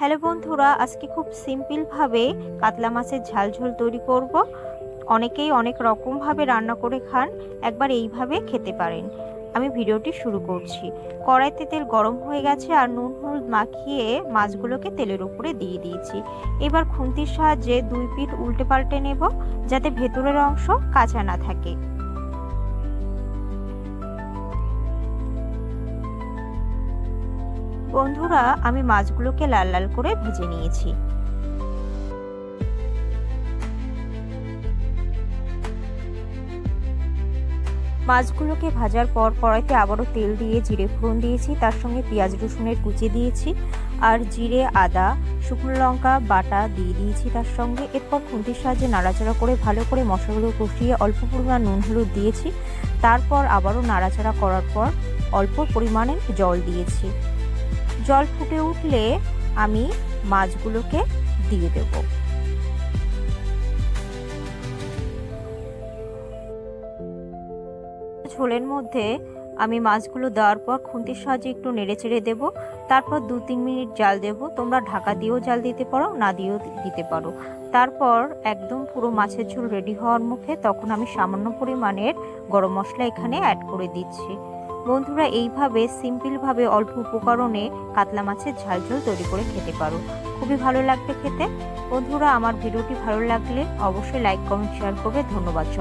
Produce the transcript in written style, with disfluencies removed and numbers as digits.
Hello বন্ধুরা, আজকে খুব সিম্পল ভাবে কাতলা মাছের ঝাল ঝোল তৈরি করব। অনেকেই অনেক রকম ভাবে রান্না করে খান, একবার এইভাবে খেতে পারেন। আমি ভিডিওটি শুরু করছি। কড়াইতে তেল গরম হয়ে গেছে আর নুন হলুদ মাখিয়ে মাছগুলোকে তেলের উপরে দিয়ে দিয়েছি। এবার খুন্তির সাহায্যে দুই পিঠ উল্টে পাল্টে নেব, যাতে ভেতরের অংশ কাঁচা না থাকে। বন্ধুরা, আমি মাছগুলোকে লাল লাল করে ভেজে নিয়েছি। মাছগুলোকে ভাজার পর কড়াইতে আবারও তেল দিয়ে জিরে ফোড়ন দিয়েছি, তার সঙ্গে পেঁয়াজ রসুনের কুচি দিয়েছি আর জিরে আদা শুকনো লঙ্কা বাটা দিয়ে দিয়েছি তার সঙ্গে। এরপর খুন্তির সাহায্যে নাড়াচাড়া করে ভালো করে মশলাগুলো কষিয়ে অল্প পরিমাণ নুন হলুদ দিয়েছি। তারপর আবারও নাড়াচাড়া করার পর অল্প পরিমাণে জল দিয়েছি। জল ফুটে উঠলে আমি মাছগুলোকে দিয়ে দেব। ঝোলের মধ্যে আমি মাছগুলো দেওয়ার পর খুন্তির সাহায্যে একটু নেড়ে চেড়ে দেবো। তারপর 2-3 মিনিট জাল দেব। তোমরা ঢাকা দিয়েও জাল দিতে পারো, না দিয়েও দিতে পারো। তারপর একদম পুরো মাছের ঝোল রেডি হওয়ার মুখে, তখন আমি সামান্য পরিমাণের গরম মশলা এখানে অ্যাড করে দিচ্ছি। বন্ধুরা, এইভাবে সিম্পলভাবে অল্প উপকরণে কাতলা মাছের ঝাল ঝোল তৈরি করে খেতে পারো, খুবই ভালো লাগবে খেতে। বন্ধুরা, আমার ভিডিওটি ভালো লাগলে অবশ্যই লাইক কমেন্ট শেয়ার করবে। ধন্যবাদ সবাই।